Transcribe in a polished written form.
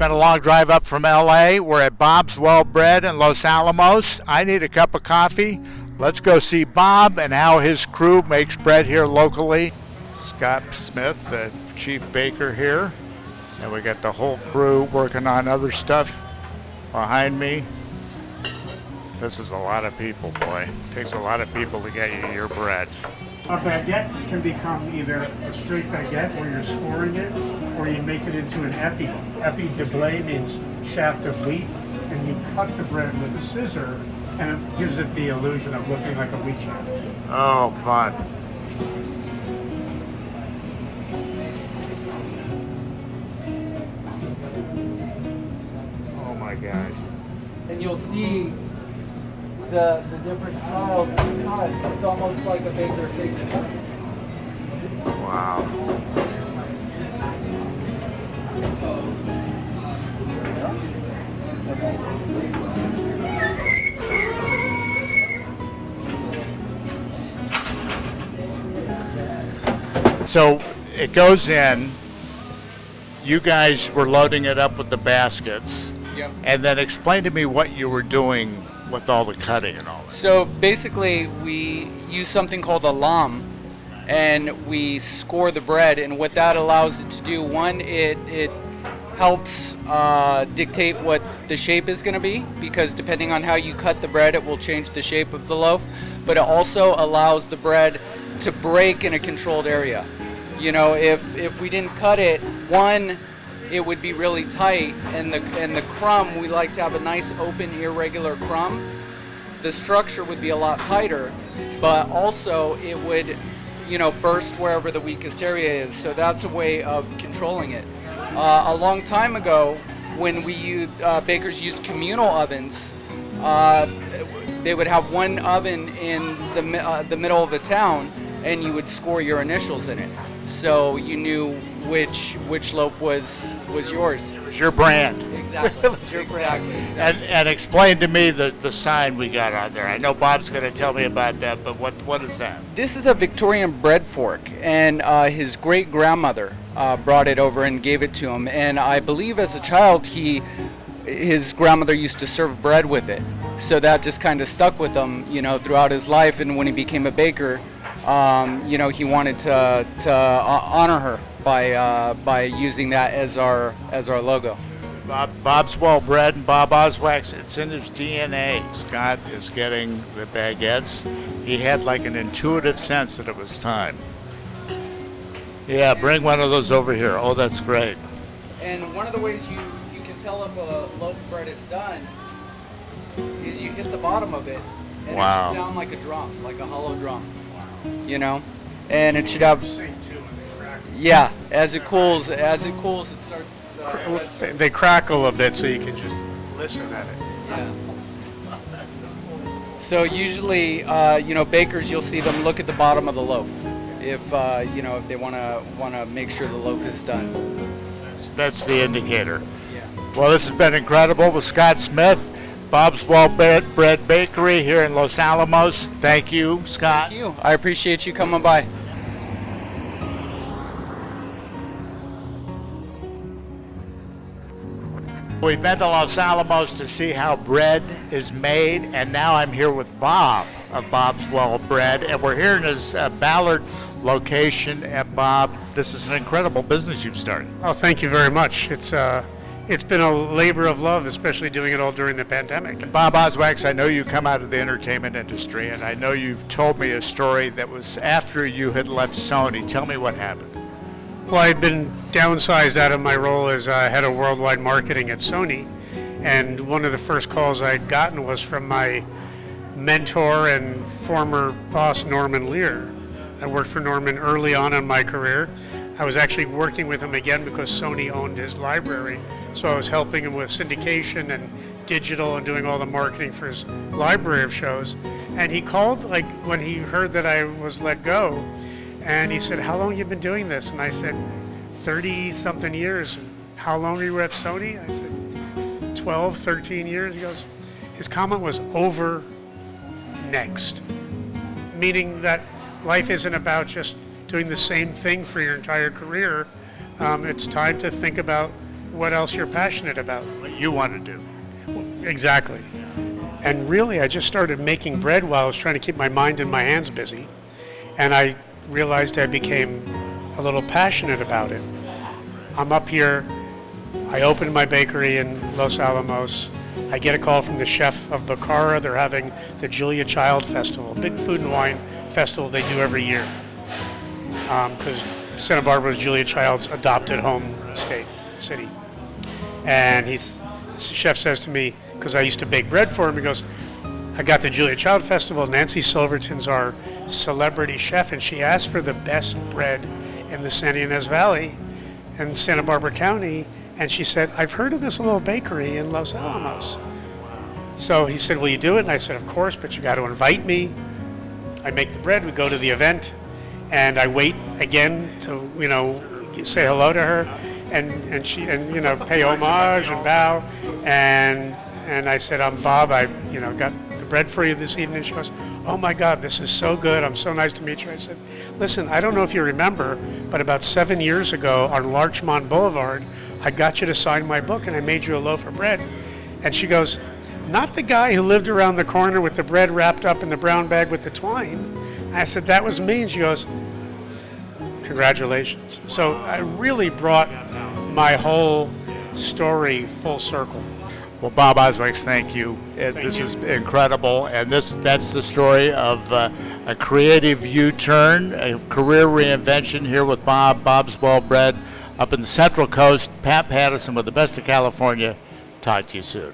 been a long drive up from LA. We're at Bob's Well Bread in Los Alamos. I need a cup of coffee. Let's go see Bob and how his crew makes bread here locally. Scott Smith, the chief baker here. And we got the whole crew working on other stuff behind me. This is a lot of people, boy. It takes a lot of people to get you your bread. A baguette can become either a straight baguette where you're scoring it, or you make it into an epi. Epi de blé means shaft of wheat, and you cut the bread with a scissor, and it gives it the illusion of looking like a wheat shaft. Oh, fun. Oh my gosh. And you'll see the different styles of cuts. It's almost like a baker's signature. Wow. So it goes in, you guys were loading it up with the baskets. Yep. And then explain to me what you were doing with all the cutting and all that. So basically we use something called a lame, and we score the bread, and what that allows it to do, one, it helps dictate what the shape is going to be, because depending on how you cut the bread it will change the shape of the loaf, but it also allows the bread to break in a controlled area. You know, if we didn't cut it, one, it would be really tight, and the crumb, we like to have a nice open irregular crumb. The structure would be a lot tighter, but also it would, you know, burst wherever the weakest area is. So that's a way of controlling it. A long time ago, when we used bakers used communal ovens, they would have one oven in the middle of a town, and you would score your initials in it, so you knew which loaf was yours. It was your brand. Exactly. Your brand. Exactly. And explain to me the sign we got on there. I know Bob's going to tell me about that, but what is that? This is a Victorian bread fork, and his great grandmother brought it over and gave it to him. And I believe as a child his grandmother used to serve bread with it, so that just kind of stuck with him, you know, throughout his life. And when he became a baker, you know, he wanted to honor her by using that as our logo. Bob's Well Bread and Bob Oswaks, it's in his DNA. Scott is getting the baguettes. He had like an intuitive sense that it was time. Yeah, bring one of those over here. Oh, that's great. And one of the ways you can tell if a loaf of bread is done is you hit the bottom of it, and Wow. It should sound like a drum, like a hollow drum. You know, and it should have. Yeah, as it cools, it starts. They crackle a bit, so you can just listen at it. Yeah. So usually, you know, bakers, you'll see them look at the bottom of the loaf if you know, if they want to make sure the loaf is done. That's the indicator. Yeah. Well, this has been incredible with Scott Smith, Bob's Well Bread Bakery here in Los Alamos. Thank you, Scott. Thank you. I appreciate you coming by. We've been to Los Alamos to see how bread is made, and now I'm here with Bob of Bob's Well Bread, and we're here in his Ballard location. And Bob, this is an incredible business you've started. Oh, thank you very much. It's been a labor of love, especially doing it all during the pandemic. Bob Oswaks, I know you come out of the entertainment industry, and I know you've told me a story that was after you had left Sony. Tell me what happened. Well, I'd been downsized out of my role as head of worldwide marketing at Sony, and one of the first calls I'd gotten was from my mentor and former boss, Norman Lear. I worked for Norman early on in my career. I was actually working with him again because Sony owned his library, so I was helping him with syndication and digital and doing all the marketing for his library of shows. And he called like when he heard that I was let go, and he said, "How long have you been doing this?" And I said, 30-something years. "How long were you at Sony?" I said, 12, 13 years. He goes, his comment was, "Over next," meaning that life isn't about just doing the same thing for your entire career. It's time to think about what else you're passionate about. What you want to do. Exactly. And really, I just started making bread while I was trying to keep my mind and my hands busy. And I realized I became a little passionate about it. I'm up here. I opened my bakery in Los Alamos. I get a call from the chef of Bacara. They're having the Julia Child Festival, big food and wine festival they do every year. Because Santa Barbara is Julia Child's adopted home city. And the chef says to me, because I used to bake bread for him, he goes, I got the Julia Child Festival. Nancy Silverton's our celebrity chef, and she asked for the best bread in the San Ynez Valley in Santa Barbara County. And she said, I've heard of this little bakery in Los Alamos. So he said, will you do it? And I said, of course, but you got to invite me. I make the bread, we go to the event, and I wait again to, say hello to her and she, pay homage and bow. And I said, I'm Bob, I, got the bread for you this evening. And she goes, oh my God, this is so good. I'm so nice to meet you. I said, listen, I don't know if you remember, but about 7 years ago on Larchmont Boulevard, I got you to sign my book and I made you a loaf of bread. And she goes, not the guy who lived around the corner with the bread wrapped up in the brown bag with the twine. I said, that was me. And she goes, congratulations. So I really brought my whole story full circle. Well, Bob Oswaks, thank you. This is incredible, and that's the story of a creative U-turn, a career reinvention here with Bob's Well Bread up in the Central Coast. Pat Pattison with the best of California. Talk to you soon.